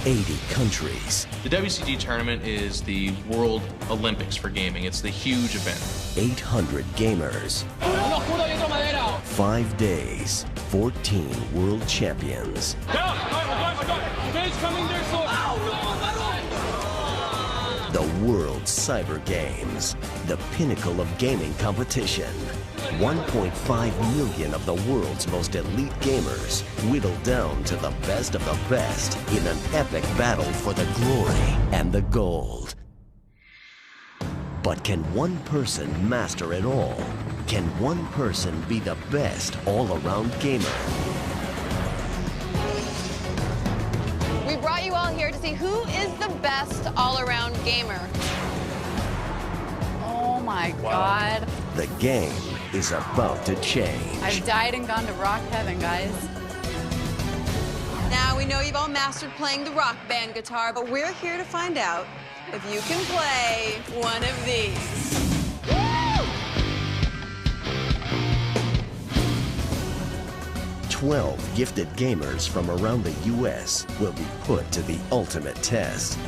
80 countries. The WCG tournament is the World Olympics for gaming. It's the huge event. 800 gamers. 5 days, 14 world champions. The World Cyber Games, the pinnacle of gaming competition. 1.5 million of the world's most elite gamers whittled down to the best of the best in an epic battle for the glory and the gold. But can one person master it all? Can one person be the best all-around gamer? We brought you all here to see who is the best all-around gamer. Oh my God. The game is about to change. I've died and gone to rock heaven, guys. Now, we know you've all mastered playing the rock band guitar, but we're here to find out if you can play one of these. Woo! 12 gifted gamers from around the U.S. will be put to the ultimate test.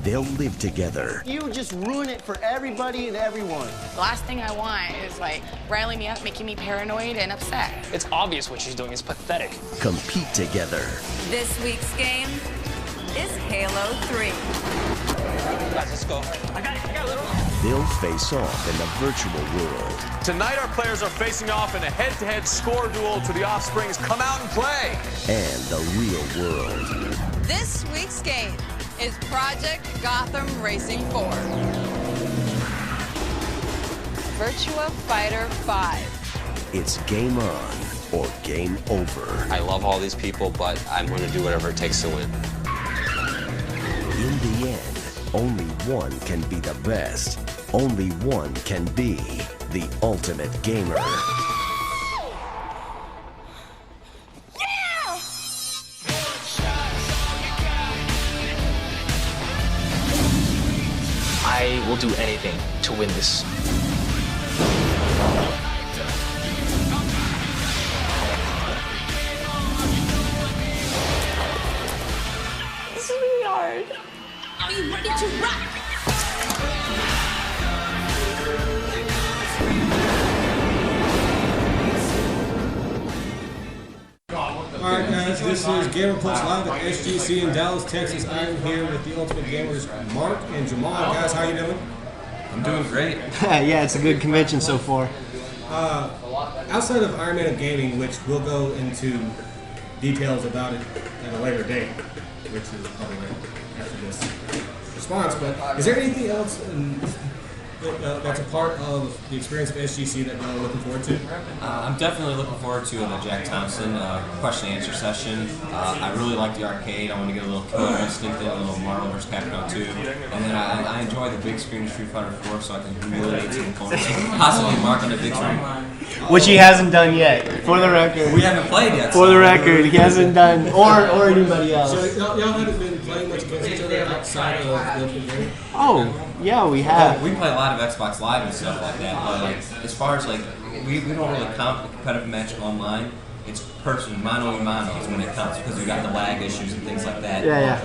They'll live together. You just ruin it for everybody and everyone. The last thing I want is like riling me up, making me paranoid and upset. It's obvious what she's doing is pathetic. Compete together. This week's game is Halo 3. Guys, let's go. I got it, little. They'll face off in the virtual world. Tonight our players are facing off in a head-to-head score duel to the Offsprings. Come out and play. And the real world. This week's game is Project Gotham Racing 4. Virtua Fighter 5. It's game on or game over. I love all these people, but I'm going to do whatever it takes to win. In the end, only one can be the best. Only one can be the ultimate gamer. I will do anything to win this. This is really hard. Are you ready to rock? Alright guys, this is Gamer Plus Live at SGC in Dallas, Texas. I am here with the Ultimate Gamers, Mark and Jamal. Guys, how you doing? I'm doing great. Yeah, it's a good convention so far. Outside of Iron Man of Gaming, which we'll go into details about it at a later date, which is probably right after this response, but is there anything else that's a part of the experience of SGC that y'all are looking forward to? I'm definitely looking forward to the Jack Thompson question and answer session. I really like the arcade. I want to get a little Killer Instinct in, a little Marvel vs. Capcom 2. And then I enjoy the big screen of Street Fighter 4 so I can humiliate some opponents. Possibly Mark on the big screen. Which he hasn't done yet, for the record. We haven't played yet. For the record, he hasn't done, or anybody else. So y'all haven't been playing much against each other outside of the Ultimate Gaming? Oh, yeah, we have. We play a lot of Xbox Live and stuff like that, but like, as far as like, we don't really count the competitive match online. It's person, mano a mano is when it counts because we got the lag issues and things like that. Yeah.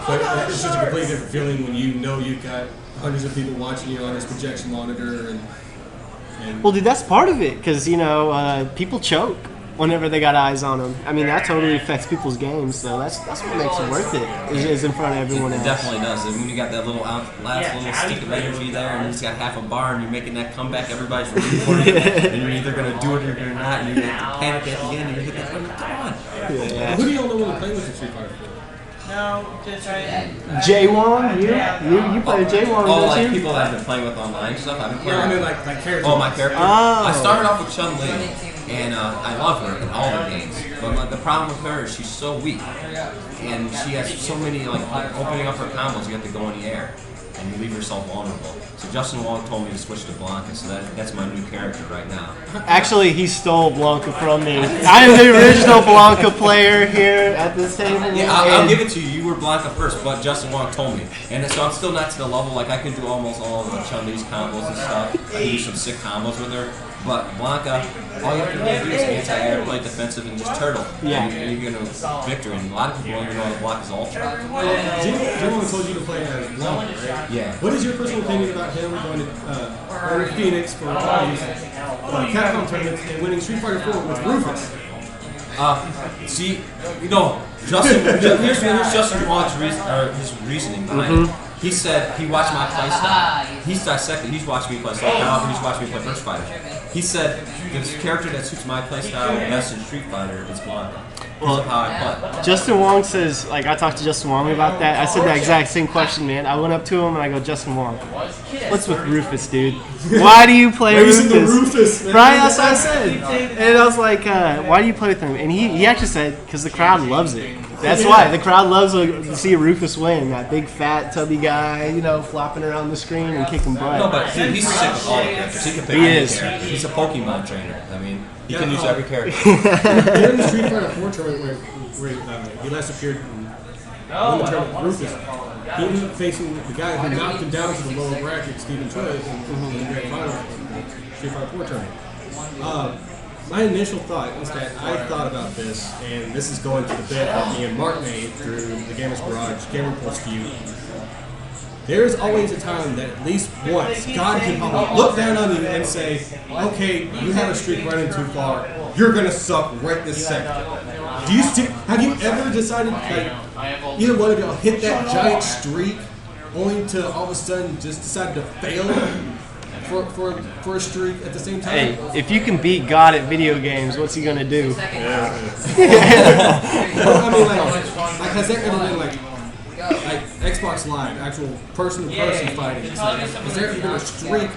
But it's just a completely different feeling when you know you've got hundreds of people watching you on this projection monitor and Well, dude, that's part of it, because, you know, people choke whenever they got eyes on them. I mean, that totally affects people's games, so that's what makes it worth it, is in front of everyone else. It definitely does. And when you got that little last little stick of energy there, and you just got half a bar, and you're making that comeback, everybody's rooting for you, and you're either going to do it or you're not, and you have to panic at the end, and you hit that, come on. Yeah. Who do y'all normally play with in Street Fighter 4? No, just J-Wong? You play J-Wong, Oh, don't like you? people that I've been playing with online stuff? I've been playing I mean like characters. Oh, my character? Oh. I started off with Chun-Li, and I love her in all her games. But the problem with her is she's so weak, and she has so many, like, opening up her combos, you have to go in the air, and you leave yourself vulnerable. So Justin Wong told me to switch to Blanca, so that's my new character right now. Actually, he stole Blanca from me. I am the original Blanca player here at this table. Yeah, I'll give it to you. You Super Blanca first, but Justin Wong told me. And so I'm still not to the level, like I can do almost all of the Chun-Li's combos and stuff. I can do some sick combos with her. But Blanca, all you have to really do is anti-air, play defensive, and just turtle. Yeah. And you're going to victory. And a lot of people don't even know how to block his ultra. Jim told you to play as Blanca, right? Yeah. What is your personal opinion about him going to Phoenix for all these Capcom tournaments and winning Street Fighter 4 with Rufus? See, you know, Justin. Here's Justin Wong's his reasoning behind it. He said he watched my playstyle. He's dissected. He's watched me play Street Fighter. He's watched me play First Fighter. He said the character that suits my playstyle best in Street Fighter is Blanca. Well, how I play. Justin Wong says, like, I talked to Justin Wong about that. I said that exact same question, man. I went up to him and I go, Justin Wong, what's with Rufus, dude? Why do you play Rufus? Right, that's what I said. And I was like, why do you play with him? And he actually said, because the crowd loves it. That's why. The crowd loves to see Rufus win. That big, fat, tubby guy, you know, flopping around the screen and kicking butt. No, but dude, he's sick with all the characters. He can pick any character. He's a Pokemon trainer. I mean, he can use every character. During the Street Fighter 4 tournament where he last appeared in the tournament with Rufus, he ended up facing the guy who knocked him down to the lower bracket, Stephen Choi, in the grand final of the Street Fighter 4 tournament. My initial thought was that I thought about this, and this is going to the bit that me and Mark made through the Gamers Garage Game Report feud. There's always a time that at least once God can probably look down on you and say, okay, you have a streak running too far. You're going to suck right this second. Have you ever decided, like, either one of y'all hit that giant streak only to all of a sudden just decide to fail for a streak at the same time? Hey, if you can beat God at video games, what's he going to do? Yeah. I mean, like, has there ever been, like Xbox Live, actual person-to-person fighting? Was there even a streak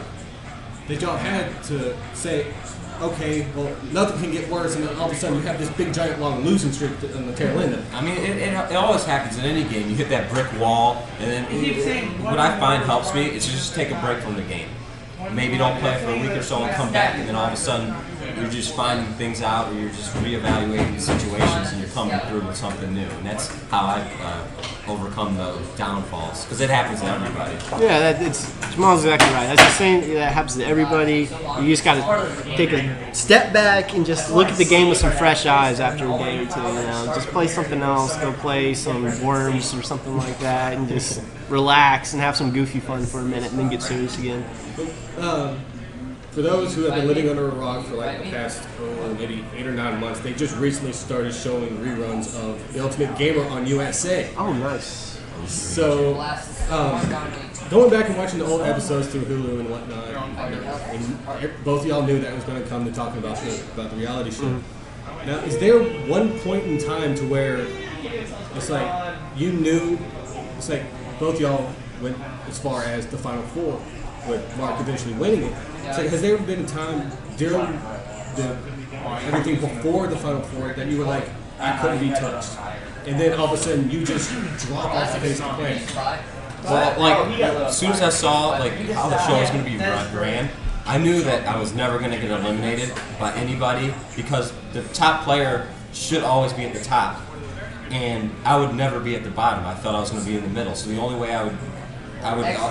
that y'all had to say, okay, well, nothing can get worse, and then all of a sudden you have this big, giant, long losing streak on the tail end of it? I mean, it always happens in any game. You hit that brick wall, and then what I find helps me is just take a break from the game. Maybe don't play for a week or so and come back, and then all of a sudden you're just finding things out, or you're just reevaluating situations, and you're coming through with something new. And that's how I overcome those downfalls, because it happens to everybody. Yeah, Jamal's exactly right. That's the same. That happens to everybody. You just got to take a step back and just look at the game with some fresh eyes after a game or two. You know, just play something else. Go play some Worms or something like that, and just relax and have some goofy fun for a minute, and then get serious again. For those who have been living under a rock for like the past maybe 8 or 9 months, they just recently started showing reruns of The Ultimate Gamer on USA. Oh, nice. So, going back and watching the old episodes through Hulu and whatnot, and both of y'all knew that was going to come to talking about the reality show. Now, is there one point in time to where it's like you knew, it's like both y'all went as far as the Final Four, with Mark eventually winning it? So has there ever been a time during everything before the Final Four that you were like, I couldn't be touched, and then all of a sudden you just drop off the face of the planet? Well, like, as soon as I saw like how the show was going to be ran, I knew that I was never going to get eliminated by anybody, because the top player should always be at the top, and I would never be at the bottom. I felt I was going to be in the middle, so the only way I would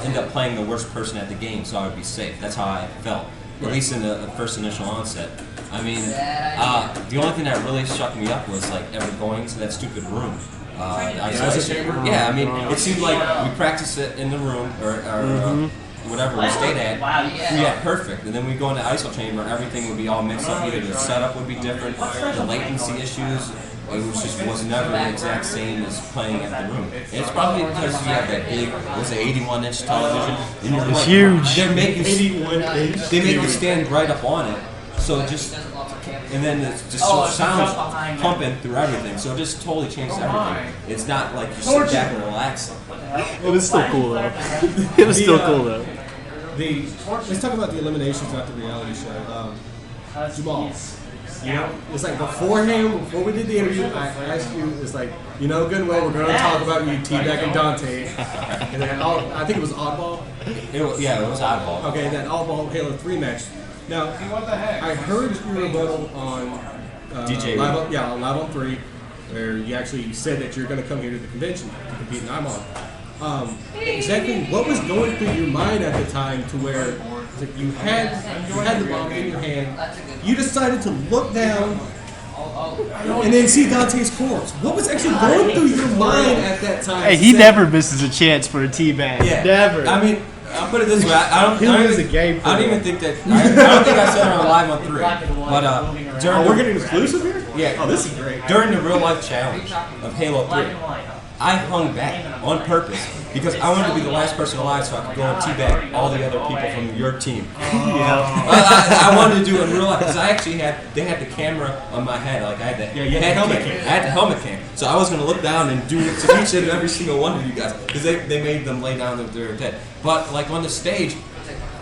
end up playing the worst person at the game, so I would be safe. That's how I felt, at least in the first initial onset. I mean, the only thing that really shook me up was like ever going to that stupid room. Isolation. Yeah, I mean, it seemed like we practiced it in the room or whatever we stayed at. We had perfect, and then we go into ISO chamber, and everything would be all mixed up. Either the setup would be different, the latency issues. It was never the exact same as playing at the room. And it's probably because you have that big, it was an 81-inch television. And you're it's like, huge. They make you stand right up on it. So it just, and then it just sounds pumping through everything. So it just totally changes everything. It's not like you sit back and relax. It was still cool though. It was still cool though. Let's talk about the eliminations at the reality show. Jamal. You know, it's like beforehand, before we did the interview, I asked you, it's like, you know good and well, we're going to talk about you teabagging Dante. And then I think it was Oddball. It was Oddball. Okay, that Oddball Halo 3 match. Now, I heard your rebuttal on DJ Live on 3 where you actually said that you're going to come here to the convention to compete in IMOG. Exactly what was going through your mind at the time to where you had the bomb in your hand, you decided to look down and then see Dante's corpse. What was actually going through your mind at that time? Hey, he never misses a chance for a teabag. Yeah. Never. I mean, I'll put it this way. I don't even think that. I don't think I said it on live on 3. But during we're getting exclusive here. Yeah. Oh, this is great. During the real life challenge of Halo 3, I hung back on purpose because I wanted to be the last person alive so I could go and teabag all the other people from your team. I wanted to do it in real life because they had the camera on my head, like I had the helmet cam. I had the helmet cam, so I was going to look down and do it to each and every single one of you guys because they made them lay down with their head. But like on the stage,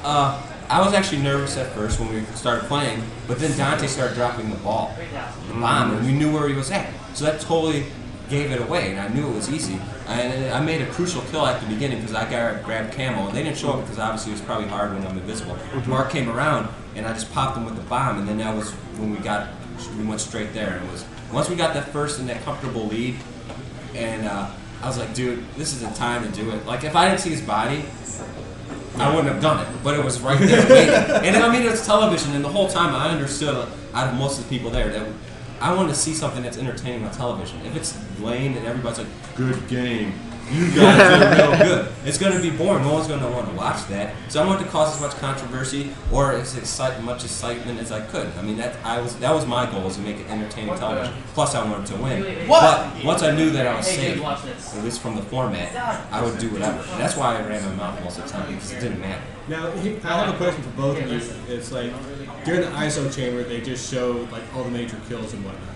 I was actually nervous at first when we started playing, but then Dante started dropping the bomb, and we knew where he was at. So that totally gave it away, and I knew it was easy. And I made a crucial kill at the beginning because I grabbed camo, and they didn't show up because obviously it was probably hard when I'm invisible. Mark came around, and I just popped him with the bomb, and then that was when we went straight there. And it was once we got that first and that comfortable lead, and I was like, dude, this is the time to do it. Like if I didn't see his body, I wouldn't have done it, but it was right there waiting. And I mean, it's television, and the whole time I understood out of most of the people there that I want to see something that's entertaining on television. If it's lame and everybody's like, good game, you guys did real good, it's going to be boring. No one's going to want to watch that. So I wanted to cause as much controversy or as much excitement as I could. I mean, that was my goal, was to make it entertaining television. Plus, I wanted to win. But once I knew that I was safe, at least from the format, I would do whatever. And that's why I ran my mouth most of the time, because it didn't matter. Now, I have a question for both of you. It's like, during the ISO chamber, they just showed like all the major kills and whatnot.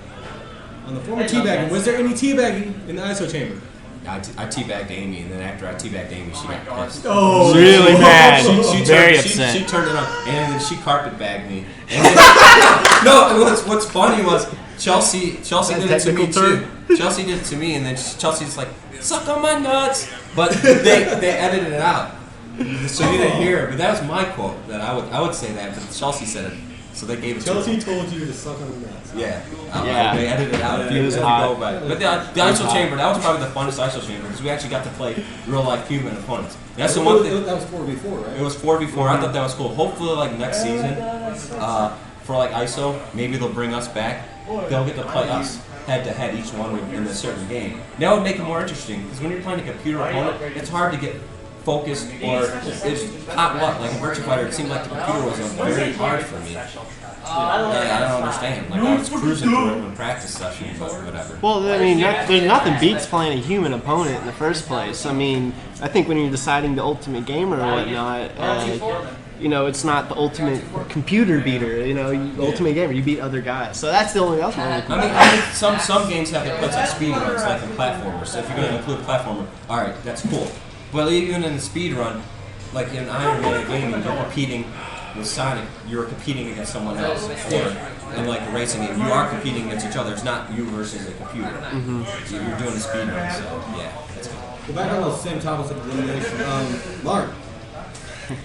On the former teabagging, was there any teabagging in the ISO chamber? I teabagged Amy, and then after I teabagged Amy, she got pissed. Oh, really mad. Very upset. She turned it on, and then she carpet bagged me. And then, no, what's funny was Chelsea did it to me too. Chelsea did it to me, and then Chelsea's like, suck on my nuts. But they edited it out, so you didn't hear it. But that was my quote. That I would say that, but Chelsea said it. So they gave it to Chelsea told you to suck on the nuts. Yeah. They edited it out. It was hot. But the ISO chamber, that was probably the funnest ISO chamber because we actually got to play real life human opponents. That's the one thing. That was 4v4, right? It was 4v4. I thought that was cool. Hopefully, like next season, for like ISO, maybe they'll bring us back. They'll get to play us head to head, each one in a certain game. That would make it more interesting because when you're playing a computer opponent, it's hard to get focused or it's hot luck. Like in Virtua Fighter, it seemed like the computer was very hard for me. I don't understand. Like I was cruising through it in practice session, but whatever. Well, I mean, there's nothing beats playing a human opponent in the first place. I mean, I think when you're deciding the ultimate gamer or whatnot, you know, it's not the ultimate computer beater. You know, ultimate gamer, you beat other guys. So that's the only ultimate. I mean, some games have their place like speedruns, like in platformers. So if you're going to include platformer, all right, that's cool. But even in the speedrun, like in Iron Man gaming, you're competing with Sonic. You're competing against someone else. Or in like a racing game, you are competing against each other. It's not you versus a computer. So you're doing a speedrun. So yeah, that's good. Well, back on those same topics of elimination, Mark.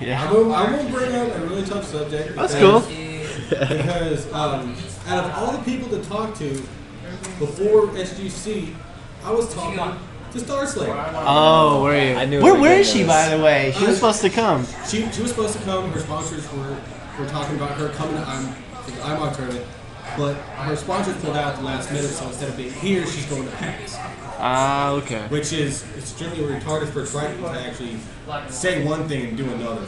Yeah. I won't bring up a really tough subject. That's cool. Because out of all the people to talk to before SGC, I was talking to Star Slayer. Oh, were you? I knew. Where is she, by the way? She was supposed to come. She was supposed to come. Her sponsors were talking about her coming to the IMOG tournament, but her sponsors pulled out at the last minute, so instead of being here, she's going to PAX. Ah, okay. Which is extremely retarded for Triton to actually say one thing and do another.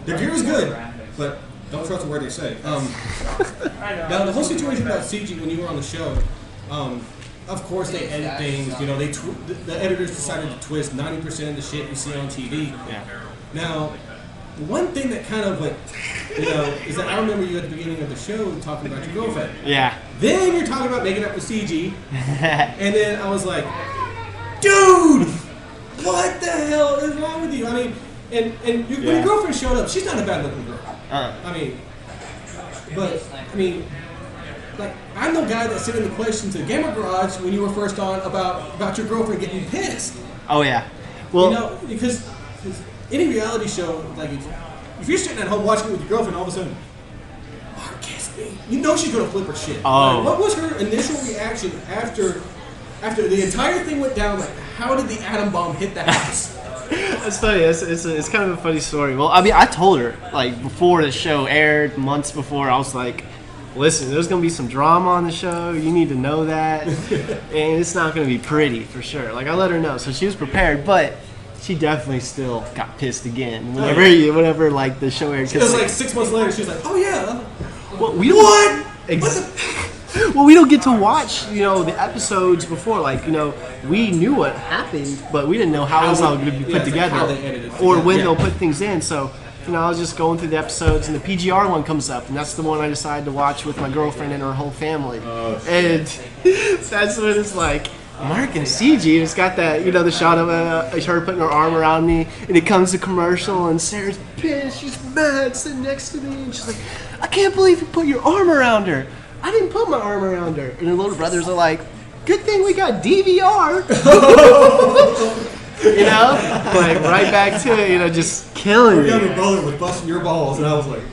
The gear is good, but don't trust the word they say. Now, the whole situation about CG when you were on the show, of course they edit things. You know, the editors decided to twist 90% of the shit you see on TV. Yeah. Now, one thing that kind of is that I remember you at the beginning of the show talking about your girlfriend. Yeah. Then you're talking about making up with CG, and then I was like, dude, what the hell is wrong with you? I mean, when your girlfriend showed up, she's not a bad looking girl. Like, I'm the guy that sent in the question to the Gamer Garage when you were first on about your girlfriend getting pissed. Oh yeah. Well, you know, because any reality show, like if you're sitting at home watching it with your girlfriend, all of a sudden, Marcus, You know she's gonna flip her shit. Oh. Like, what was her initial reaction after the entire thing went down? Like, how did the atom bomb hit the house? It's funny. It's kind of a funny story. Well, I mean, I told her like before the show aired, months before. I was like, "Listen, there's gonna be some drama on the show. You need to know that, and it's not gonna be pretty for sure." Like I let her know, so she was prepared, but she definitely still got pissed again whenever like the show aired. It was like 6 months later. She was like, "Oh yeah." Well, we don't, well, we don't get to watch, the episodes before. Like, we knew what happened, but we didn't know how it was all going to be put together, or when they'll put things in. So, I was just going through the episodes, and the PGR one comes up, and that's the one I decided to watch with my girlfriend and her whole family. And that's when it's like, Mark and CG, it's got that, the shot of her putting her arm around me, and it comes to commercial, and Sarah's pissed, she's mad, sitting next to me, and she's like, I can't believe you put your arm around her. I didn't put my arm around her. And her little brothers are like, good thing we got DVR. Like right back to it, just killing me. Your younger brother was busting your balls, and I was like,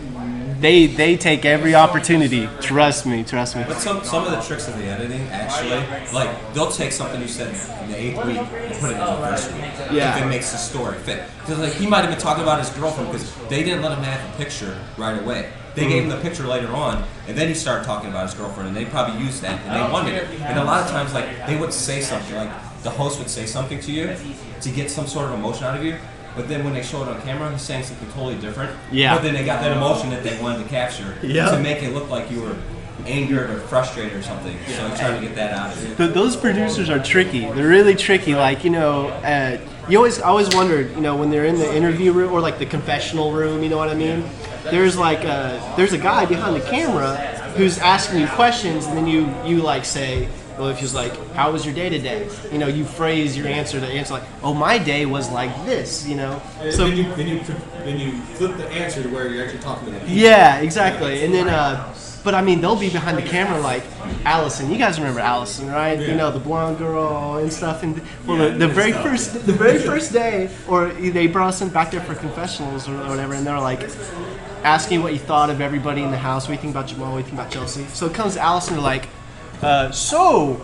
They take every opportunity. Trust me. But some of the tricks of the editing, actually, like they'll take something you said in the 8th week and put it in the first week. Yeah. If it makes the story fit. Because like he might have been talking about his girlfriend because they didn't let him have the picture right away. They gave him the picture later on, and then he started talking about his girlfriend, and they probably used that, and they wanted it. And a lot of times, like, they would say something, like, the host would say something to you to get some sort of emotion out of you, but then when they show it on camera, he's saying something totally different. Yeah. But then they got that emotion that they wanted to capture to make it look like you were angered or frustrated or something. So I'm trying to get that out of you. Those producers are tricky. They're really tricky. Like, you always wondered, when they're in the interview room or like the confessional room, you know what I mean? There's like there's a guy behind the camera who's asking you questions, and then you like say, well, if he's like, how was your day today? You phrase your answer to answer like, oh, my day was like this, And So then you flip the answer to where you're actually talking to them. Yeah, exactly. And then, but I mean, they'll be behind the camera like Allison. You guys remember Allison, right? Yeah. The blonde girl and stuff. And the very first day, or they brought us in back there for confessionals or whatever, and they're like asking what you thought of everybody in the house. What do you think about Jamal? What do you think about Chelsea? So it comes to Allison, they're like, so,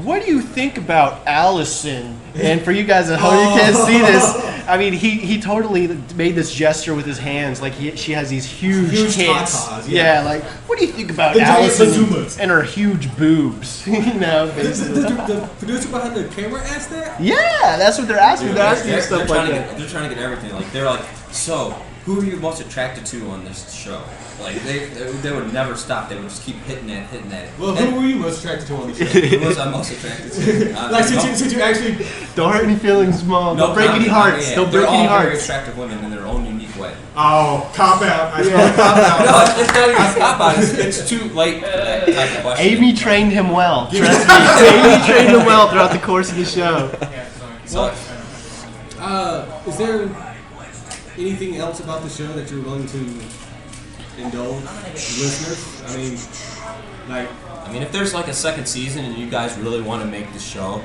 what do you think about Allison? And for you guys at home, you can't see this. I mean, he totally made this gesture with his hands, like she has these huge tits. tatas, like, what do you think about Allison and her huge boobs? Basically. The producer behind the camera asked that? Yeah, that's what they're asking. They're asking stuff like that. They're trying to get everything. Like they're like, so who are you most attracted to on this show? Like they would never stop. They would just keep hitting it. Well, who were you most attracted to on the show? Who was I most attracted to? Like since you actually don't hurt any feelings, Mom. Don't break any hearts. Yeah, don't break any hearts. They're all very hearts. attractive women in their own unique way. Oh, cop out! I smell cop out. No, it's not even a cop out. It's too late for that type of question. Amy trained him well. Trust me. Amy trained him well throughout the course of the show. So, is there anything else about the show that you're willing to indulge listeners? I mean, if there's like a second season and you guys really want to make the show,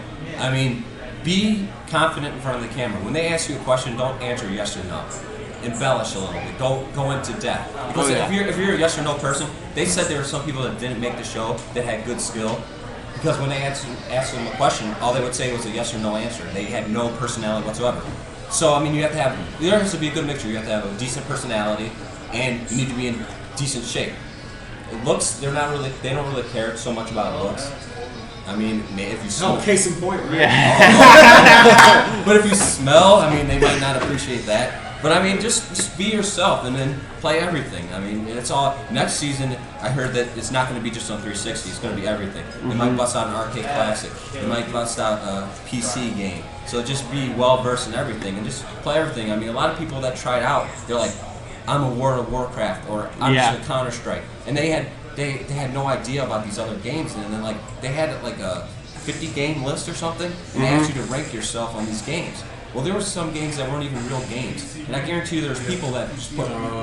be confident in front of the camera. When they ask you a question, don't answer yes or no. Embellish a little bit. Go into depth. Because if you're a yes or no person, they said there were some people that didn't make the show that had good skill. Because when they asked them a question, all they would say was a yes or no answer. They had no personality whatsoever. So there has to be a good mixture. You have to have a decent personality, and you need to be in decent shape. Looks, they don't really care so much about looks. If you smell, case in point, right? Yeah. But if you smell, they might not appreciate that. But just be yourself and then play everything. It's all. Next season, I heard that it's not going to be just on 360. It's going to be everything. They might bust out an arcade classic. They might bust out a PC game. So just be well versed in everything and just play everything. A lot of people that tried out, they're like, I'm a World of Warcraft or I'm just a Counter-Strike, and they had no idea about these other games, and then they had like a 50 game list or something, and they asked you to rank yourself on these games. Well, there were some games that weren't even real games, and I guarantee you there's people that just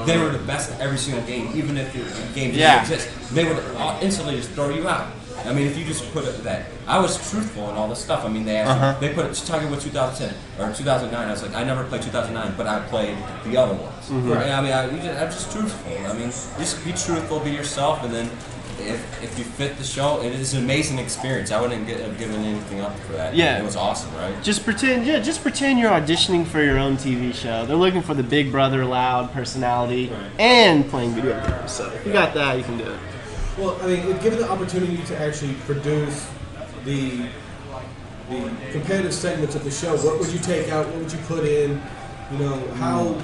they were the best at every single game, even if your game didn't exist. They would instantly just throw you out. I mean, if you just put it that, I was truthful in all this stuff. I mean, they actually, they put it, talking about 2010 or 2009. I was like, I never played 2009, but I played the other ones. Right? I mean, I'm just truthful. I mean, just be truthful, be yourself, and then if you fit the show, it is an amazing experience. I wouldn't have given anything up for that. Yeah, it was awesome, right? Just pretend you're auditioning for your own TV show. They're looking for the Big Brother loud personality and playing video games. So if you got that, you can do it. Well, I mean, given the opportunity to actually produce the competitive segments of the show, what would you take out? What would you put in? You know, how...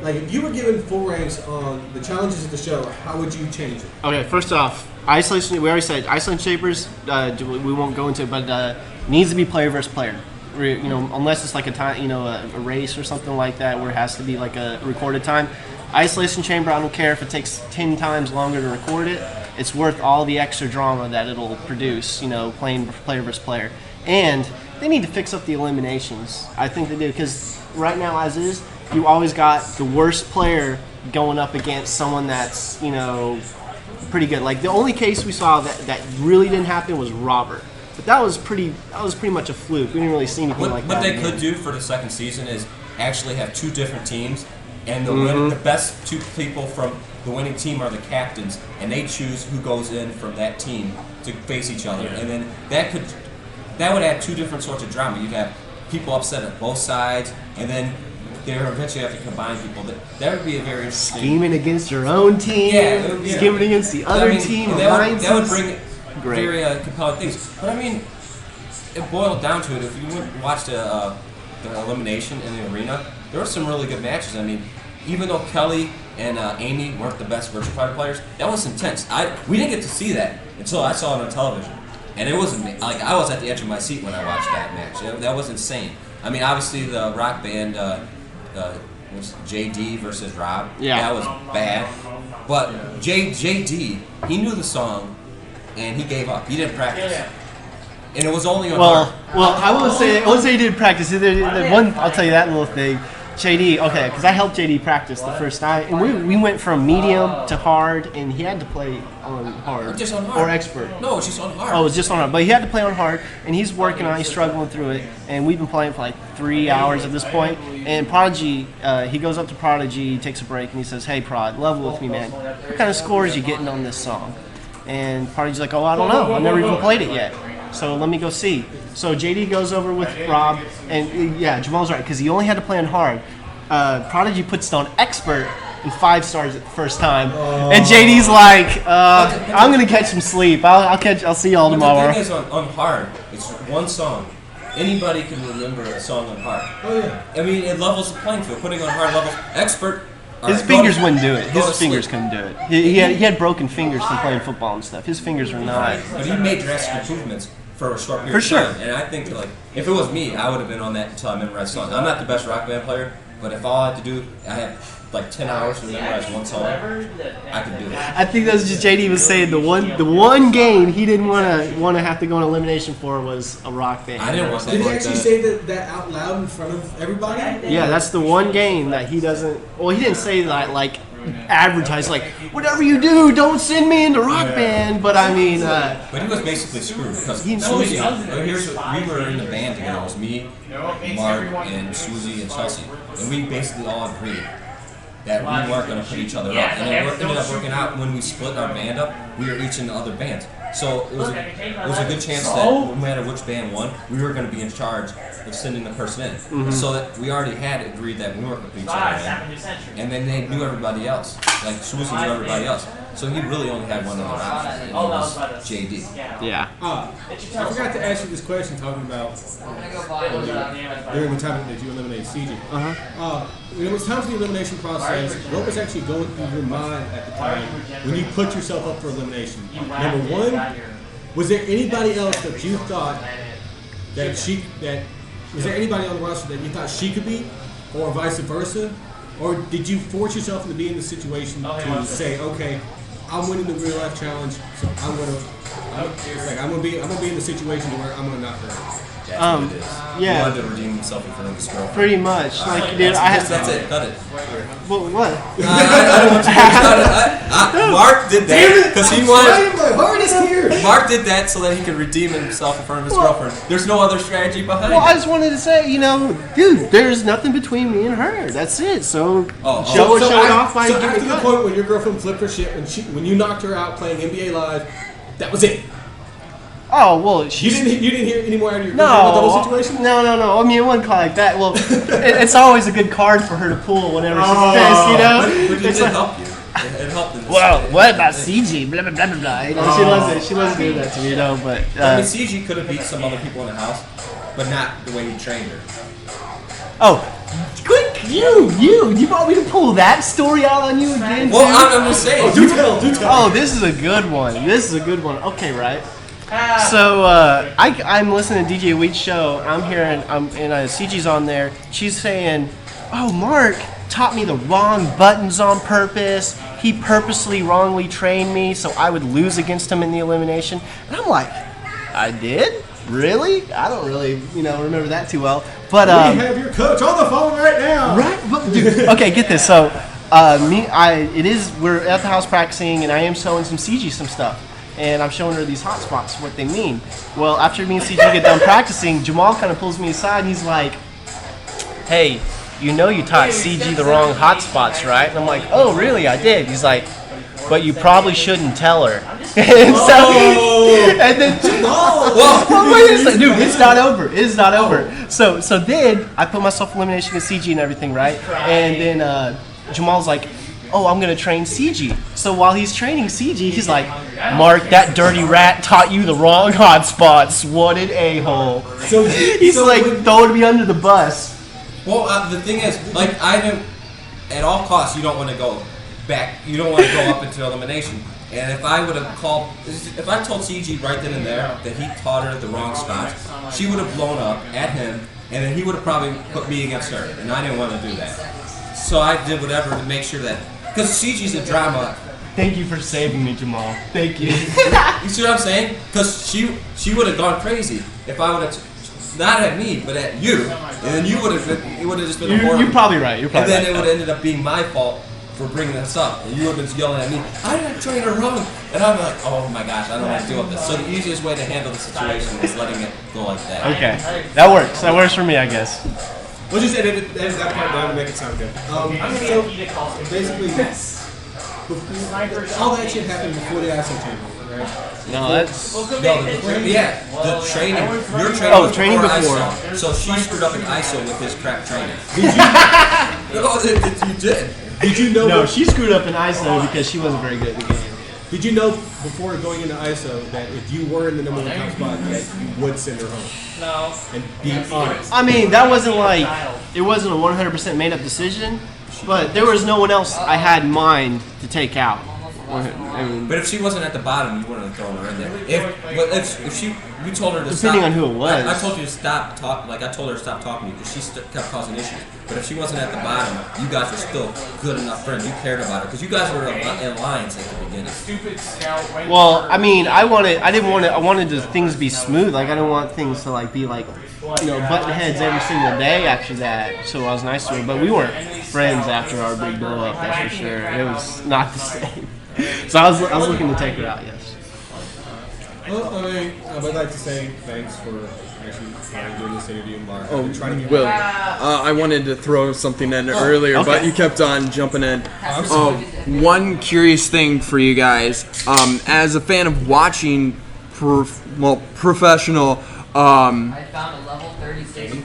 Like, if you were given full ranks on the challenges of the show, how would you change it? Okay, first off, isolation. We already said isolation shapers. We won't go into it, but needs to be player versus player. You know, unless it's like a time, you know, a race or something like that, where it has to be like a recorded time. Isolation chamber. I don't care if it takes 10 times longer to record it. It's worth all the extra drama that it'll produce. You know, playing player versus player, and they need to fix up the eliminations. I think they do, because right now, as is, you always got the worst player going up against someone that's, you know, pretty good. Like, the only case we saw that really didn't happen was Robert. But that was pretty much a fluke. We didn't really see anything like that. What they could do for the second season is actually have 2 different teams, and the best 2 people from the winning team are the captains, and they choose who goes in from that team to face each other. And then that would add 2 different sorts of drama. You'd have people upset at both sides, and then they eventually have to combine people. That would be a very interesting... Scheming against your own team, scheming against the other team. That would bring very compelling things. But I mean, it boiled down to it. If you watched the elimination in the arena, there were some really good matches. I mean, even though Kelly and Amy weren't the best Virtua Fighter players, that was intense. We didn't get to see that until I saw it on television. And it was like, I was at the edge of my seat when I watched that match. That was insane. I mean, obviously the rock band... was JD versus Rob. Yeah. That was bad. But JD, he knew the song, and he gave up. He didn't practice. And it was only on Well, I won't say he didn't practice. I'll tell you that little thing. JD, okay, because I helped JD practice the first night, and we went from medium to hard, and he had to play on hard. Just on hard. Or expert. No, it was just on hard. Oh, it was just on hard. But he had to play on hard, and he's working on it, he's struggling through it, and we've been playing for like 3 hours at this point. And Prodigy, he goes up to Prodigy, takes a break, and he says, "Hey, Prod, level with me, man. What kind of scores you getting on this song?" And Prodigy's like, "Oh, I don't know. I've never even played it yet. So let me go see." So JD goes over with Rob, and yeah, Jamal's right, because he only had to play on hard. Prodigy puts it on expert and 5 stars at the first time, and JD's like, "I'm gonna catch some sleep. I'll see y'all tomorrow." The thing is, on hard, it's one song. Anybody can remember a song on hard. Oh yeah. I mean, it levels the playing field. Putting on hard levels, expert. His fingers wouldn't do it. His fingers couldn't do it. He had broken fingers from playing football and stuff. His fingers were not. But he made drastic improvements for a short period of time. And I think, like, if it was me, I would have been on that until I memorized songs. I'm not the best rock band player, but if all I had to do, I had like 10 hours to memorize one song, I could do it. I think that was just JD was saying the one game he didn't want to have to go on elimination for was a rock band. I didn't want that. Did he actually say that out loud in front of everybody? Yeah, that's the one game that he doesn't. Well, he didn't say that like advertise like whatever you do, don't send me into rock band. But I mean, but he was basically screwed because Susie. We were in the band together. It was me, Mark, and Susie and Chelsea, and we basically all agreed that we weren't going to put each other up. And then it ended up working out when we split our band up, we were each in the other bands. So it was a good chance that no matter which band won, we were going to be in charge of sending the person in. So that we already had agreed that we weren't going to put each other in. And then they knew everybody else. Like Susie knew everybody else. So he really only had one other option, and it was JD. Yeah. I forgot to ask you this question talking about during the time that you eliminated CG. When it was time for the elimination process, what was actually going through your mind at the time when you put yourself up for elimination? Number one, was there anybody else that you thought was there anybody on the roster that you thought she could beat, or vice versa? Or did you force yourself to be in the situation to say, okay, I'm winning the real life challenge, so I'm gonna be in the situation where I'm gonna knock her out? That's what it is. Yeah. He wanted to redeem himself in front of his girlfriend. Pretty much. Like, dude, That's it. Cut it. Well, what? I don't want you to cut it. Mark did that because he wanted. My heart is here. Mark did that so that he could redeem himself in front of his girlfriend. There's no other strategy behind Well, it. I just wanted to say, you know, dude, there's nothing between me and her. That's it. So show it off by So giving after a the cut. point when your girlfriend flipped her shit when you knocked her out playing NBA Live, that was it. Oh well, you didn't hear any more out of your girlfriend about the whole situation? No. I mean, it wasn't quite like that. Well, it's always a good card for her to pull whenever she's pissed, you know. But it did help you. It helped in this. Well, what about CG? Blah blah blah blah blah. You know, she wasn't doing that to me, though. But I mean, CG could have beat some other people in the house, but not the way he trained her. Oh, quick! You want me to pull that story out on you again? Well, too? I'm just saying. Do tell. Oh, this is a good one. Okay, right. So I'm listening to DJ Wheat's show. I'm hearing, CG's on there. She's saying, "Oh, Mark taught me the wrong buttons on purpose. He purposely wrongly trained me so I would lose against him in the elimination." And I'm like, "I did? Really? I don't really, remember that too well." But we have your coach on the phone right now. Right? But, dude, okay, get this. So we're at the house practicing, and I am showing CG some stuff. And I'm showing her these hot spots, what they mean. Well, after me and CG get done practicing, Jamal kind of pulls me aside and he's like, "Hey, you taught CG the wrong hot spots, right?" And I'm like, "Oh, really? I did." He's like, "But you probably shouldn't tell her." And then dude, it's not over. It's not over. So then I put myself elimination against CG and everything, right? And then Jamal's like, "Oh, I'm gonna train CG." So while he's training CG, he's like, "Mark, that dirty rat taught you the wrong hot spots. What an a-hole." So he's throwing me under the bus. Well, the thing is, at all costs, you don't want to go back. You don't want to go up into elimination. And if I told CG right then and there that he taught her the wrong spots, she would have blown up at him, and then he would have probably put me against her, and I didn't want to do that. So I did whatever to make sure that, because CG's a drama. Thank you for saving me, Jamal. Thank you. You see what I'm saying? Because she would have gone crazy if I would have, not at me, but at you, and then it would have just been horrible. You're probably right. And then it would have ended up being my fault for bringing this up, and you would have been yelling at me, "I didn't train her wrong," and I'm like, "Oh my gosh, I don't want to deal with this." So the easiest way to handle the situation is letting it go like that. Okay, that works. That works for me, I guess. We'll just edit that part down to make it sound good. So basically, all that shit happened before the ISO chamber, right? No, that's the training. Your training. Oh, training before. ISO. So she screwed up in ISO with his crap training. You did. Did you know? No, she screwed up in ISO because she wasn't very good at the game. Did you know before going into ISO that if you were in the number one top spot, that you would send her home? No. And be honest. I mean, that wasn't it wasn't a 100% made up decision, but there was no one else I had in mind to take out. But if she wasn't at the bottom, you wouldn't have thrown her in there. If you told her to stop. Depending on who it was. I told you to stop talking. I told her to stop talking to you because she kept causing issues. But if she wasn't at the bottom, you guys were still good enough friends. You cared about her because you guys were in alliance at the beginning. Well, I mean, I wanted the things to be smooth. I didn't want things to be button heads every single day after that. So I was nice to her, but we weren't friends after our big blow up. That's for sure. It was not the same. So I was looking to take her out. Yes. Well, I would like to say thanks for actually doing this interview, Mark. I wanted to throw something in earlier, but you kept on jumping in. One curious thing for you guys, as a fan of watching professional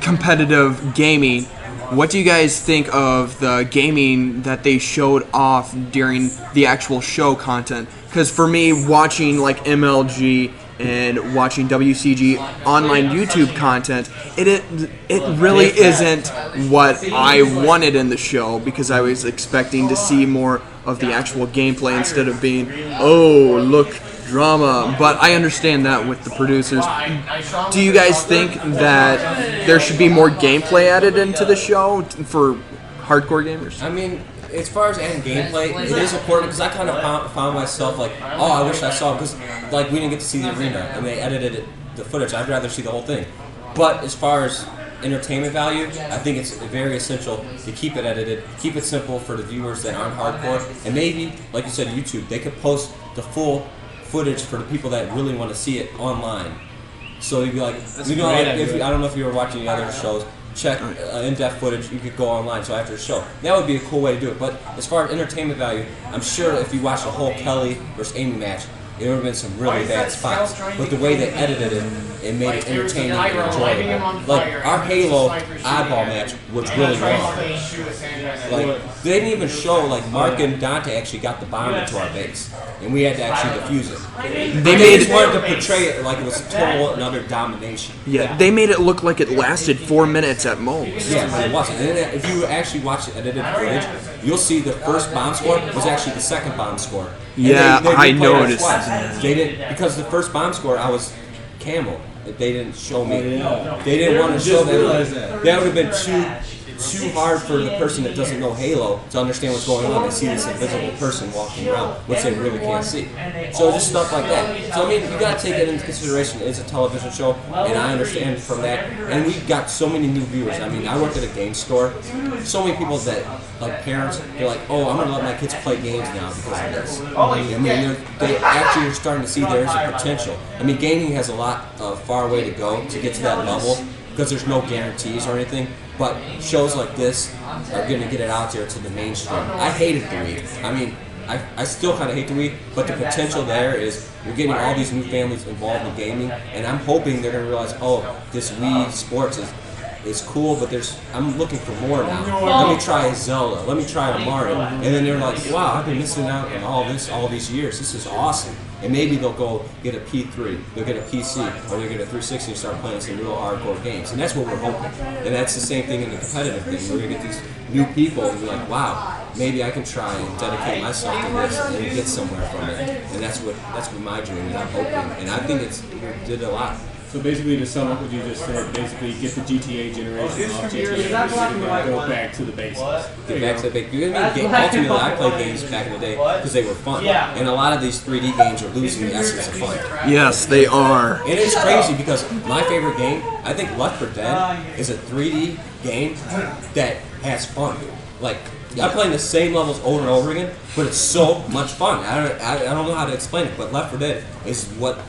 competitive gaming, what do you guys think of the gaming that they showed off during the actual show content? Because for me, watching MLG and watching WCG online YouTube content, it really isn't what I wanted in the show, because I was expecting to see more of the actual gameplay instead of being, oh, look, drama. But I understand that with the producers. Do you guys think that there should be more gameplay added into the show for hardcore gamers? I mean, as far as adding gameplay, it is important because I kind of found myself oh, I wish I saw it, because we didn't get to see the arena and they edited the footage. I'd rather see the whole thing. But as far as entertainment value, I think it's very essential to keep it edited, keep it simple for the viewers that aren't hardcore, and maybe, like you said, YouTube, they could post the full footage for the people that really want to see it online. So you'd be like, I don't know if you were watching the other shows, check in-depth footage, you could go online, so after the show. That would be a cool way to do it, but as far as entertainment value, I'm sure if you watched the whole Kelly versus Amy match, there would have been some really bad spots. But the way they edited it, it made it entertaining and enjoyable. Like, our Halo oddball match was really long. Like, they didn't even show, like, Mark and Dante actually got the bomb into our base. And we had to actually defuse it. They just wanted to portray it like it was total and utter domination. Yeah, they made it look like it lasted 4 minutes at most. Yeah, but it wasn't. And then if you actually watch the edited footage, you'll see the first bomb score was actually the second bomb score. And yeah, I noticed. They didn't, because the first bomb score I was camel. They didn't show me. They didn't want to show that. That would have been too hard for the person that doesn't know Halo to understand what's going on and see this invisible person walking around, which they really can't see. So just stuff like that. So I mean, you got to take it into consideration. It's a television show, and I understand from that. And we got so many new viewers. I mean, I worked at a game store. So many people that, like parents, they're like, "Oh, I'm gonna let my kids play games now because of this." I mean, they actually are starting to see there's a potential. I mean, gaming has a lot far way to go to get to that level because there's no guarantees or anything. But shows like this are going to get it out there to the mainstream. I hated the Wii. I mean, I still kind of hate the Wii, but the potential there is you're getting all these new families involved in gaming, and I'm hoping they're going to realize, oh, this Wii Sports is cool, but I'm looking for more now. Let me try a Zelda. Let me try a Mario. And then they're like, wow, I've been missing out on all these years. This is awesome. And maybe they'll go get a P3, they'll get a PC, or they'll get a 360 and start playing some real hardcore games. And that's what we're hoping. And that's the same thing in the competitive thing. We're going to get these new people and be like, wow, maybe I can try and dedicate myself to this and get somewhere from it. And that's what my dream is. I'm hoping. And I think we did a lot. So basically, to sum up what you just said, basically get the GTA generation off GTA and go back to the basics. Get back to the basics. Ultimately, I played games back in the day because they were fun. And a lot of these 3D games are losing the essence of fun. Yes, they are. And it's crazy because my favorite game, I think Left 4 Dead, is a 3D game that has fun. Like, I'm playing the same levels over and over again, but it's so much fun. I don't know how to explain it, but Left 4 Dead is what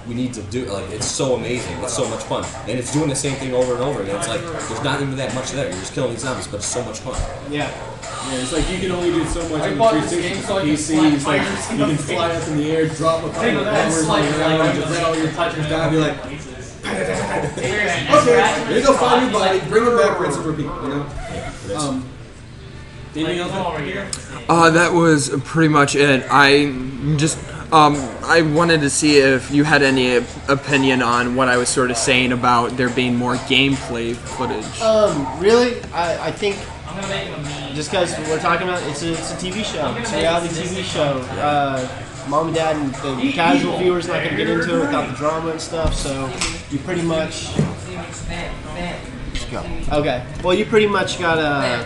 we need to do. Like, it's so amazing, it's so much fun, and it's doing the same thing over and over again. It's like there's not even that much there. You're just killing these zombies, but it's so much fun. Yeah, it's like you can only do so much on the 360 PC. It's like you can fly up in the air, drop a couple of bombers on the ground, just let all your touchers down, be like, okay, here you go, find your body, bring it back, rinse and repeat. You know. Anything else? That was pretty much it. I wanted to see if you had any opinion on what I was sort of saying about there being more gameplay footage. Really? I think just because we're talking about it's a TV show. It's a reality TV show. Mom and Dad and the casual viewer's not going to get into it without the drama and stuff. So you pretty much. Okay. Well, you pretty much gotta.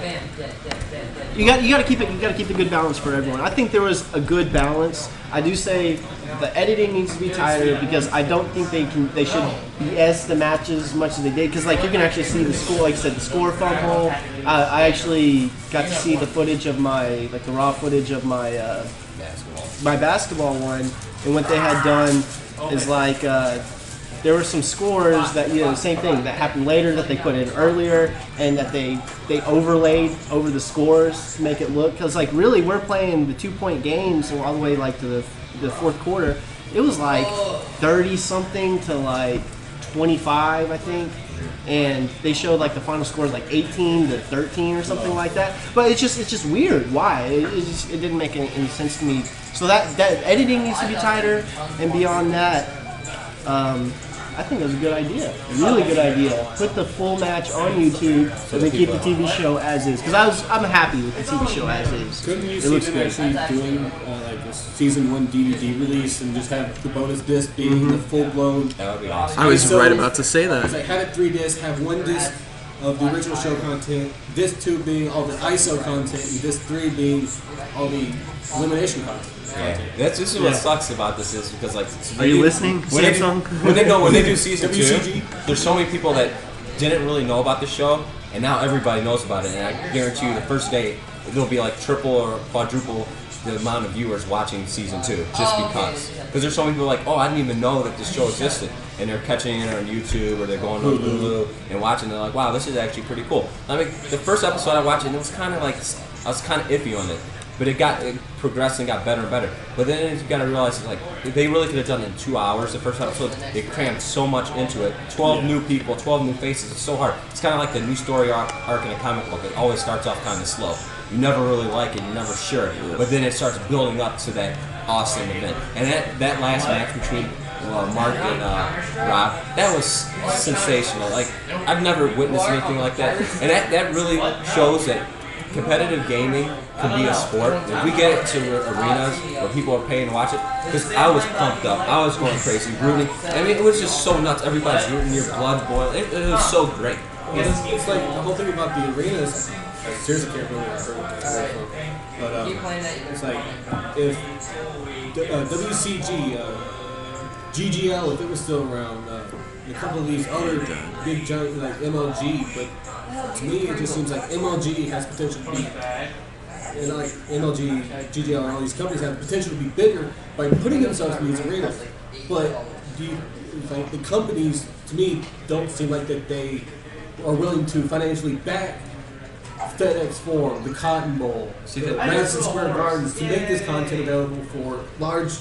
You gotta keep it. You gotta keep a good balance for everyone. I think there was a good balance. I do say the editing needs to be tighter because I don't think they should BS the matches as much as they did. Because like you can actually see the score. Like I said, the score fumble. I actually got to see the footage of the raw footage of my basketball one, and what they had done is like. There were some scores that, same thing, that happened later that they put in earlier and that they overlaid over the scores to make it look, because like really we're playing the 2-point games all the way like to the fourth quarter. It was like 30 something to like 25, I think, and they showed like the final score like 18 to 13 or something like that. But it's just weird. Why? It didn't make any sense to me. So that editing needs to be tighter, and beyond that. I think it was a good idea. A really good idea. Put the full match on YouTube and then keep the TV show as is. Because I'm happy with the TV show as is. Couldn't you see them actually doing like a season 1 DVD release and just have the bonus disc being the full blown? That would be awesome. I was right about to say that. It's like have it 3 discs, have 1 disc of the original show content, disc 2 being all the ISO content, and disc 3 being all the elimination content. Yeah, this is what sucks about this is because like. Are you listening, Samsung? When they do season 2, there's so many people that didn't really know about the show, and now everybody knows about it. And I guarantee you, the first day there'll be like triple or quadruple the amount of viewers watching season 2 just because there's so many people like, oh, I didn't even know that this show existed, and they're catching it on YouTube or they're going on Hulu and watching. They're like, wow, this is actually pretty cool. I mean, the first episode I watched, and it was kind of like I was kind of iffy on it. But it progressed and got better and better. But then you got to realize, it's like, they really could have done it in 2 hours. The first episode, they crammed so much into it. 12 new people, 12 new faces. It's so hard. It's kind of like the new story arc in a comic book. It always starts off kind of slow. You never really like it. You're never sure. But then it starts building up to that awesome event. And that last match between Mark and Rob, that was sensational. Like, I've never witnessed anything like that. And that really shows that competitive gaming can be a sport. If we get it to arenas where people are paying to watch it, because I was pumped up, I was going crazy, rooting. I mean, it was just so nuts. Everybody's rooting, your blood boiling. It was so great. Yeah, it's like the whole thing about the arenas. Seriously, can't remember where I heard it from. But it's like if WCG, GGL, if it was still around, a couple of these other big giant like MLG, but to me it just seems like MLG has potential to be, and like MLG, GGL, and all these companies have the potential to be bigger by putting themselves in these arenas. But like the companies, to me, don't seem like that they are willing to financially back FedEx Forum, the Cotton Bowl, Madison Square Gardens to make this content available for large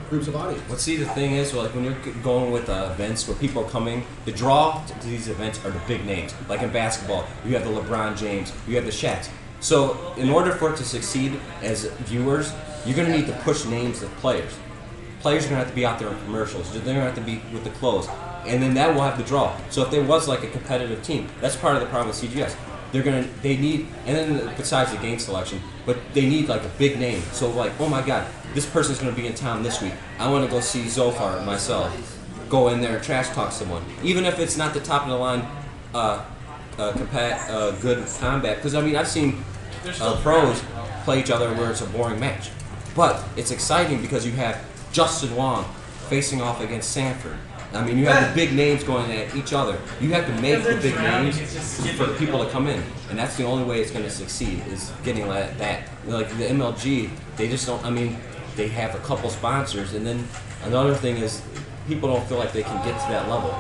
groups of audience. Well, see, the thing is, like when you're going with events where people are coming, the draw to these events are the big names. Like in basketball, you have the LeBron James, you have the Shaqs. So in order for it to succeed as viewers, you're going to need to push names of players. Players are going to have to be out there in commercials. They're going to have to be with the clothes. And then that will have the draw. So if there was like a competitive team, that's part of the problem with CGS. They need, and then besides the game selection, but they need like a big name. So like, oh my God, this person's going to be in town this week. I want to go see Zophar myself. Go in there and trash talk someone, even if it's not the top of the line, good combat. Because I mean, I've seen pros play each other where it's a boring match, but it's exciting because you have Justin Wong facing off against Sanford. I mean, you have the big names going at each other. You have to make the big names for people to come in, and that's the only way it's going to succeed, is getting like that. Like the MLG, they just don't, I mean, they have a couple sponsors, and then another thing is people don't feel like they can get to that level.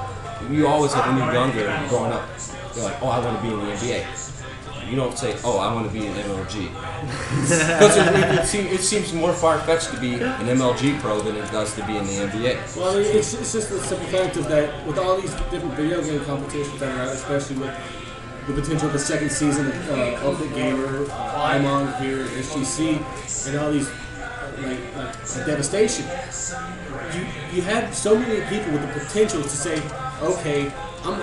You always have, when you're younger and growing up, you're like, oh, I want to be in the NBA. You don't say, oh, I want to be an MLG. Because it seems more far-fetched to be an MLG pro than it does to be in the NBA. Well, I mean, it's just the simple fact of that with all these different video game competitions that are out, especially with the potential of the second season of Ultimate Gamer, I'm on here, SGC, and all these like Devastation. You have so many people with the potential to say, okay,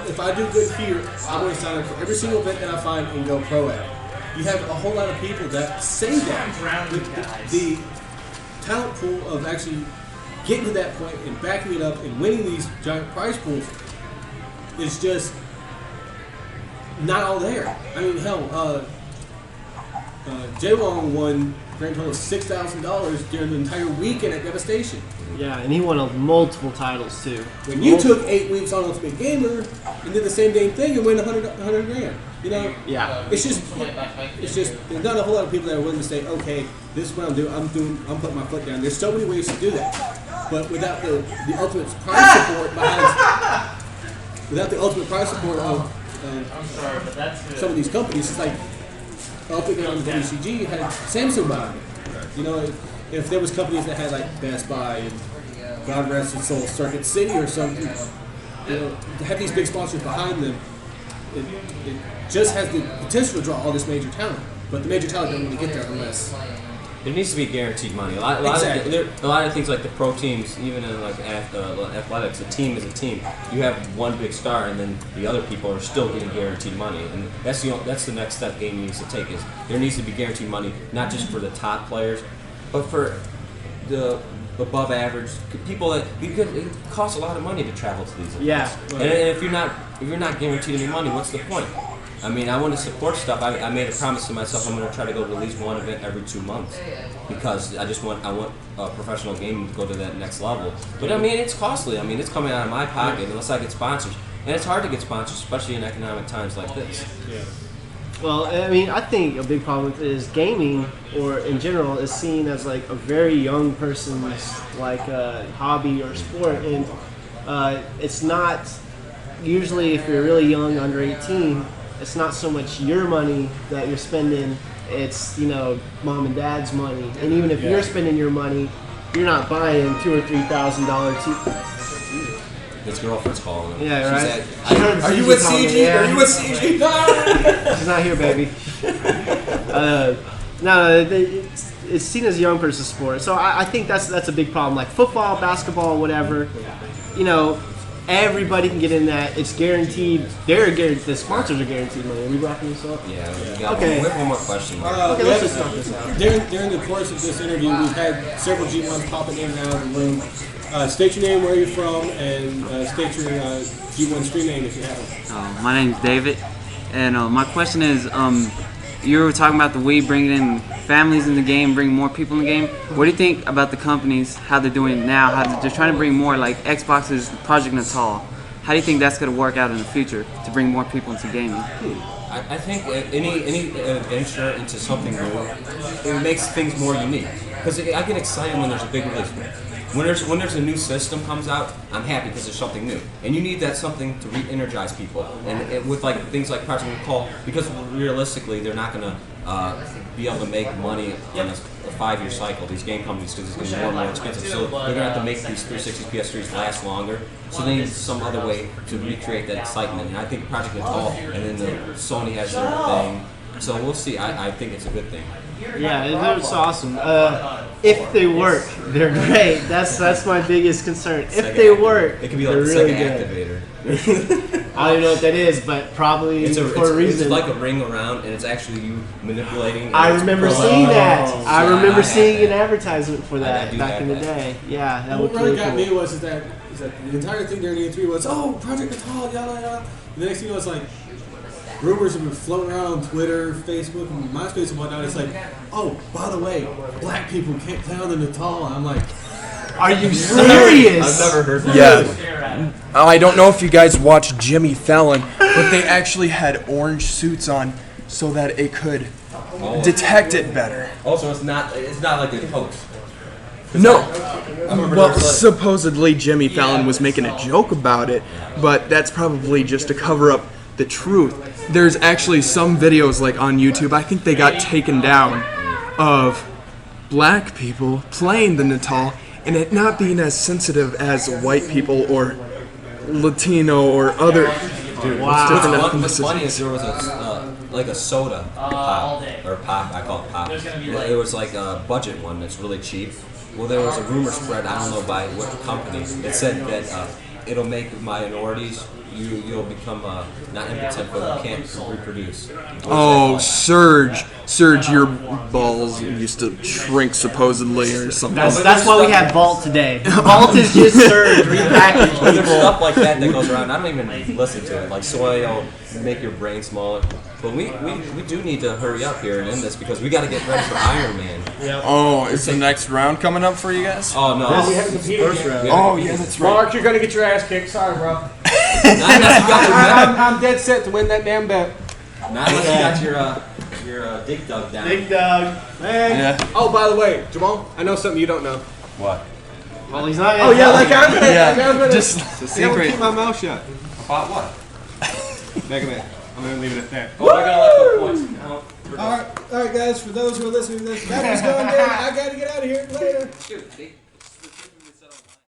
if I do good here, I'm going to sign up for every single event that I find and go pro at it. You have a whole lot of people that say that. The talent pool of actually getting to that point and backing it up and winning these giant prize pools is just not all there. I mean, hell, J-Wong won a grand total of $6,000 during the entire weekend at Devastation. Yeah, and he won multiple titles too. When you took 8 weeks on Ultimate Gamer and did the same dang thing and win 100 grand, you know? Yeah. It's just there's not a whole lot of people that are willing to say, okay, this is what I'm doing. I'm putting my foot down. There's so many ways to do that, but without the ultimate prize support behind, without the ultimate prize support of some of these companies, it's like Ultimate Gamer on the WCG had Samsung behind it. You know, if there was companies that had like Best Buy and God rest its soul, Circuit City or something, you know, to have these big sponsors behind them, it just has the potential to draw all this major talent. But the major talent doesn't really get there unless there needs to be guaranteed money. A lot of things like the pro teams, even in like athletics, a team is a team. You have one big star, and then the other people are still getting guaranteed money, and that's the next step gaming needs to take. Is there needs to be guaranteed money, not just for the top players, but for the above average people that because it costs a lot of money to travel to these events. Yeah. And if you're not guaranteed any money, what's the point? I mean, I want to support stuff. I made a promise to myself I'm going to try to go to at least one event every 2 months because I want professional gaming to go to that next level. But I mean, it's costly. I mean, it's coming out of my pocket unless I get sponsors, and it's hard to get sponsors, especially in economic times like this. Yeah. Well, I mean, I think a big problem is gaming, or in general, is seen as like a very young person's like hobby or sport, and it's not. Usually, if you're really young, under 18, it's not so much your money that you're spending. It's mom and dad's money, and even if you're spending your money, you're not buying $2,000 or $3,000. His girlfriend's calling him. Yeah, right. Are you with CG? Yeah. Are you with CG? She's not here, baby. No, it's seen as a young person's sport. So I think that's a big problem. Like football, basketball, whatever. Everybody can get in that. It's guaranteed. They're guaranteed. The sponsors are guaranteed money. Are we wrapping this up? Yeah. We got Okay. one more question. Okay, let's just knock this out. During the course of this interview, we've had several G1s popping in and out of the room. State your name, where you're from, and state your G1 stream name if you have one. My name's David, and my question is, you were talking about the Wii bringing in families in the game, bringing more people in the game. What do you think about the companies, how they're doing it now, how they're trying to bring more, like Xbox's Project Natal? How do you think that's going to work out in the future to bring more people into gaming? I think any venture into something new, it makes things more unique. Because I get excited when there's a big release. When there's a new system comes out, I'm happy because there's something new, and you need that something to re-energize people. And with like things like Project Recall, because realistically they're not going to be able to make money on a 5-year cycle. These game companies, because it's going to be more and more expensive, so they're going to have to make these 360s, PS3s last longer. So they need some other way to recreate that excitement. And I think Project Natal, and then Sony has their thing. So we'll see. I think it's a good thing. Yeah, it's awesome. If they work, they're great. That's my biggest concern. If they work, it could be like the really second good. activator. I don't even know what that is, but probably for a reason. It's like a ring around, and it's actually you manipulating. I remember seeing that. I remember seeing an advertisement for that back in the day. Yeah, that what looked really really got cool. me was that the entire thing during E3 was, Project Natal, yada yada. The next thing you know, it's like rumors have been floating around on Twitter, Facebook, and MySpace and whatnot. It's like, oh, by the way, black people can't play on the Natal. And I'm like, are you serious? I've never heard that. Yeah. I don't know if you guys watch Jimmy Fallon, but they actually had orange suits on so that it could detect it better. Also, it's not like a hoax. No. Well, supposedly Jimmy Fallon was making a joke about it, but that's probably just to cover up the truth. There's actually some videos like on YouTube, I think they got taken down, of black people playing the Natal and it not being as sensitive as white people or Latino or other different What's funny is there was a soda pop, I call it pop. It was like a budget one that's really cheap. Well, there was a rumor spread, I don't know by what company, it said that it'll make minorities, you'll become not impotent, but you can't reproduce. Oh, Surge, your balls used to shrink supposedly or something. That's why we have Vault today. Vault is just Surge repackaged people. There's stuff like that goes around. I don't even listen to it. Like soy will make your brain smaller. But we do need to hurry up here and end this because we got to get ready for Iron Man. Yep. Oh, is the next round coming up for you guys? Oh no, we haven't competed yet. Oh yeah, that's right. Mark, you're gonna get your ass kicked. Sorry, bro. I'm dead set to win that damn bet. Not unless you got your Dig Dug down. Dig Dug, man. Yeah. Oh, by the way, Jamal, I know something you don't know. What? Well, he's not. Oh yeah, like I'm gonna, Yeah, just it's a I'm gonna secret. keep my mouth shut. About what? Mega Man. I'm gonna leave it at that. Oh, we're gonna let the points count. All right, guys. For those who are listening to this, that was going good. I gotta get out of here later. Shoot, see?